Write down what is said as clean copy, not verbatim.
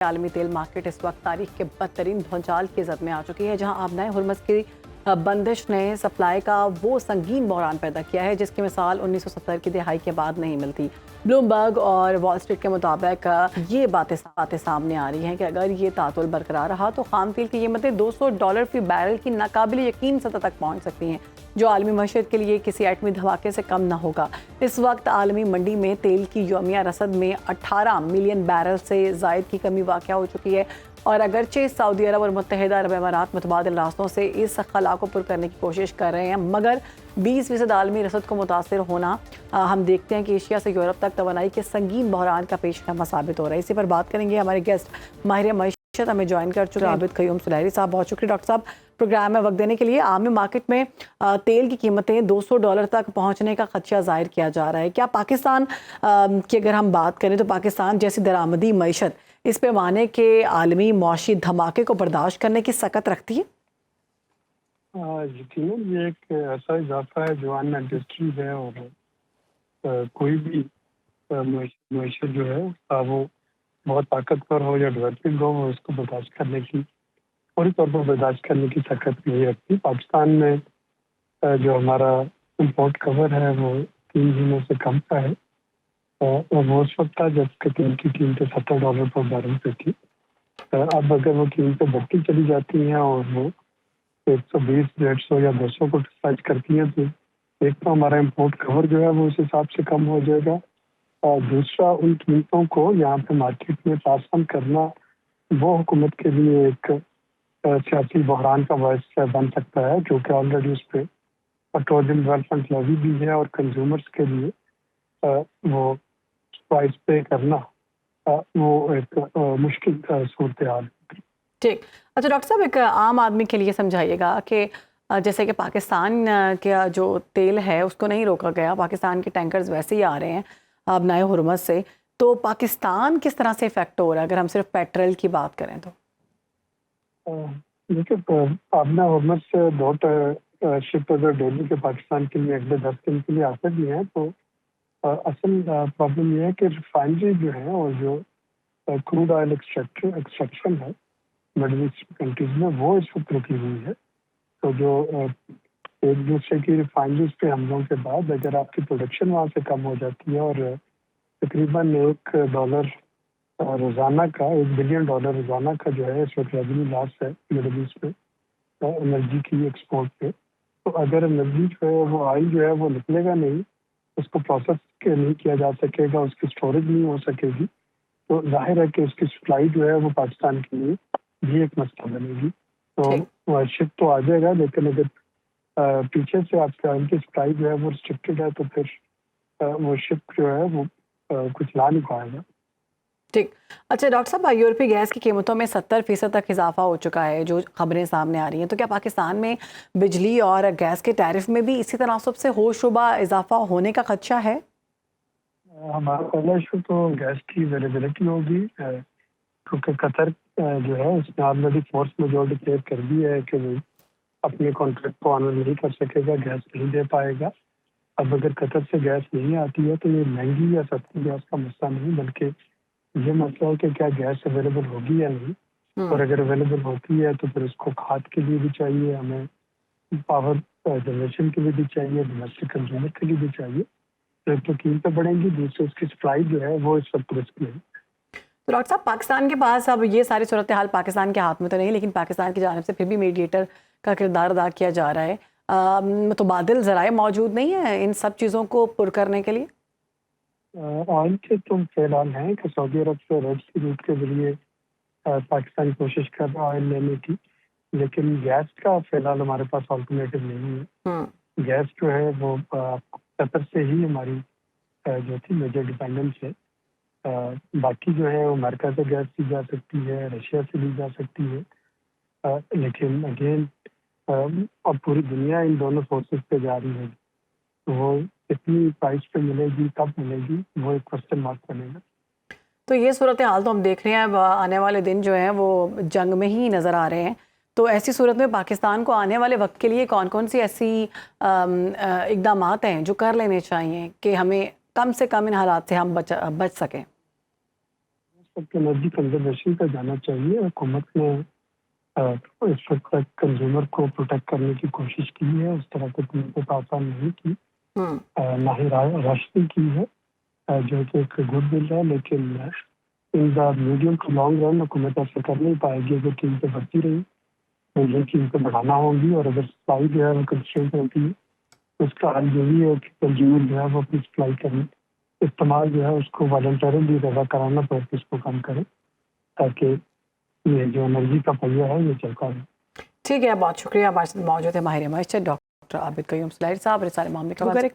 عالمی تیل مارکیٹ اس وقت تاریخ کے بدترین بھونچال کی زد میں آ چکی ہے، جہاں آبنائے ہرمز کی بندش نے سپلائی کا وہ سنگین بحران پیدا کیا ہے جس کی مثال 1970 کی دہائی کے بعد نہیں ملتی۔ بلومبرگ اور وال اسٹریٹ کے مطابق یہ باتیں سامنے آ رہی ہیں کہ اگر یہ تعطل برقرار رہا تو خام تیل کی قیمتیں $200 فی بیرل کی ناقابل یقین سطح تک پہنچ سکتی ہیں، جو عالمی معیشت کے لیے کسی ایٹمی دھماکے سے کم نہ ہوگا۔ اس وقت عالمی منڈی میں تیل کی یومیہ رصد میں 18 ملین بیرل سے زائد کی کمی واقع ہو چکی ہے، اور اگرچہ سعودی عرب اور متحدہ عرب امارات متبادل راستوں سے اس خلا کو پر کرنے کی کوشش کر رہے ہیں، مگر 20% عالمی رصد کو متاثر ہونا ہم دیکھتے ہیں کہ ایشیا سے یورپ تک توانائی کے سنگین بحران کا پیش خیمہ ثابت ہو رہا ہے۔ اسی پر بات کریں گے، ہمارے گیسٹ ماہر معیشت ہمیں جوائن کر چکے عابد قیوم سلیری صاحب۔ بہت شکریہ ڈاکٹر صاحب پروگرام میں وقت دینے کے لیے۔ عالمی مارکیٹ میں تیل کی قیمتیں $200 تک پہنچنے کا خدشہ ظاہر کیا جا رہا ہے، کیا پاکستان کی اگر ہم بات کریں تو پاکستان جیسی درآمدی معیشت اس پیمانے کے عالمی معاشی دھماکے کو برداشت کرنے کی سکت رکھتی ہے؟ یقیناً یہ ایک ایسا اضافہ ہے جو ان انڈسٹریز ہے، اور کوئی بھی معیشت جو ہے وہ بہت طاقتور ہو یا ڈیولپنگ ہو، وہ اس کو برداشت کرنے کی فوری طور پر برداشت کرنے کی طاقت نہیں رکھتی۔ پاکستان میں جو ہمارا امپورٹ کور ہے وہ 3 مہینوں سے کم کا ہے، اور وہ اس وقت تھا جب کہ تیل کی قیمتیں $70 پر بیرل پہ تھی۔ اب اگر وہ قیمتیں بڑھتی چلی جاتی ہیں اور وہ 120، 150 یا 200 کو ٹچ کرتی ہیں، تو ایک تو ہمارا امپورٹ کور جو ہے وہ اس حساب سے کم ہو جائے گا، اور دوسرا ان قیمتوں کو یہاں پہ مارکیٹ میں پاس آن کرنا وہ حکومت کے لیے ایک سیاسی بحران کا باعث بن سکتا ہے، جو کہ آلریڈی اس پہ پیٹرولیم ڈیولپمنٹ لیوی بھی ہے، اور کنزیومرز کے لیے وہ پرائز پے کرنا وہ ایک مشکل صورتحال ہے۔ ٹھیک، اچھا ڈاکٹر صاحب ایک عام آدمی کے لیے سمجھائیے گا کہ جیسے کہ پاکستان کا جو تیل ہے اس کو نہیں روکا گیا، پاکستان کے ٹینکرز ویسے ہی آ رہے ہیں آبنائے ہرمز سے، تو پاکستان کس طرح سے افیکٹ ہو رہا ہے اگر ہم صرف پیٹرول کی بات کریں تو؟ دیکھیے، آبنا ہرمز سے 2 شپ اگر ڈیلی کے پاکستان کے لیے اگلے 10 دن کے لیے آتے بھی ہیں، تو اصل پرابلم یہ ہے کہ ریفائنری جو ہیں اور جو کروڈ آئل ایکسٹریکشن ہے مڈل ایسٹ کنٹریز میں، وہ اس وقت رکی ہوئی ہے۔ تو جو ایک دوسرے کی ریفائنریز پہ حملوں کے بعد اگر آپ کی پروڈکشن وہاں سے کم ہو جاتی ہے، اور تقریباً $1 روزانہ کا $1 بلین روزانہ کا جو ہے اس وقت ریونیو لاس ہے مڈل ایسٹ میں انرجی کی ایکسپورٹ پہ، تو اگر انرجی جو ہے وہ آئل جو ہے وہ نکلے گا نہیں، اس کو پروسیس نہیں کیا جا سکے گا، اس کی اسٹوریج نہیں ہو سکے گی، تو ظاہر ہے کہ اس کی سپلائی جو ہے وہ پاکستان کے لیے بھی ایک مسئلہ بنے گی۔ تو شپ تو آ جائے گا، لیکن اگر پیچھے سے آپ کا ان کی سپلائی جو ہے وہ ریسٹرکٹیڈ ہے، تو پھر وہ شپ جو ہے وہ کچھ لا نہیں پائے گا۔ ٹھیک، اچھا ڈاکٹر صاحب یورپی گیس کی قیمتوں میں 70% تک اضافہ ہو چکا ہے، جو خبریں سامنے آ رہی ہیں، تو کیا پاکستان میں بجلی اور گیس کے ٹیرف میں بھی اسی تناسب سے ہوش ربا اضافہ ہونے کا خدشہ ہے؟ ہمارا پہلا ایشو تو گیس کی اویلیبلٹی ہوگی، کیونکہ قطر جو ہے اس نے آلریڈی فورس میجور ڈکلیئر کر دی ہے کہ وہ اپنے کانٹریکٹ کو آنر نہیں کر سکے گا، گیس نہیں دے پائے گا۔ اب اگر قطر سے گیس نہیں آتی ہے تو یہ مہنگی یا سستی گیس کا مسئلہ نہیں، بلکہ یہ مسئلہ ہے کہ کیا گیس اویلیبل ہوگی یا نہیں، اور اگر اویلیبل ہوتی ہے تو پھر اس کو کھاد کے لیے بھی چاہیے، ہمیں پاور جنریشن کے لیے بھی چاہیے، ڈومیسٹک کنزیومر کے لیے بھی چاہیے، تو قیمتیں بڑھیں گی، دوسرے اس کی سپلائی جو ہے وہ اس وقت رسک میں ہے۔ تو ڈاکٹر صاحب پاکستان کے پاس اب یہ ساری صورتحال پاکستان کے ہاتھ میں تو نہیں، لیکن پاکستان کی جانب سے پھر بھی میڈیٹر کا کردار ادا کیا جا رہا ہے، متبادل ذرائع موجود نہیں ہیں ان سب چیزوں کو پر کرنے کے لیے؟ آئل کے تو فی الحال ہیں کہ سعودی عرب سے ریڈ سی روٹ کے ذریعے پاکستان کوشش کر رہا ہے آئل لینے کی، لیکن گیس کا فی الحال ہمارے پاس آلٹرنیٹو نہیں ہے۔ گیس جو ہے وہ قطر سے ہی ہماری جو تھی میجر ڈیپینڈنس ہے، باقی جو ہے امریکہ سے گیس لی جا سکتی ہے، رشیا سے لی جا سکتی ہے، لیکن اگین اب پوری دنیا ان دونوں سورسز پہ جا رہی ہے، تو وہ کتنی پرائز پہ ملے گی، کب ملے گی، وہ ایک کوسچن مارک بنے گا۔ تو یہ صورتحال تو ہم دیکھ رہے ہیں، اب آنے والے دن جو ہیں وہ جنگ میں ہی نظر آ رہے ہیں، تو ایسی صورت میں پاکستان کو آنے والے وقت کے لیے کون کون سی ایسی اقدامات ہیں جو کر لینے چاہیے کہ ہمیں کم سے کم ان حالات سے ہم بچ سکیں؟ وقت انرجی کنزرویشن پہ جانا چاہیے. حکومت نے اس وقت تک کنزیومر کو پروٹیکٹ کرنے کی کوشش کی ہے, اس طرح کی قیمتیں آسان نہیں کی, نہ ہی راشن کی ہے, جو کہ ایک گڈ ول ہے. لیکن in the medium to long run حکومت ایسا کر نہیں پائے گی اگر قیمتیں بڑھتی رہی, یہ قیمتیں بڑھانا ہوں گی. اور اگر سپلائی جو ہے وہ کنسٹرینٹ ہوتی ہے تو اس کا حل یہی ہے کہ کنزیومر جو ہے وہ اپنی سپلائی کرنے استعمال جو ہے اس کو والنٹرلی رضا کرانا پڑے, اس کو کم کرے, تاکہ یہ جو انرجی کا پہیہ ہے یہ چلتا رہے. ٹھیک ہے, بہت شکریہ. ہمارے ساتھ موجود ہے ماہر معیشت ڈاکٹر عابد قیوم سلیری صاحب. سارے معاملے کا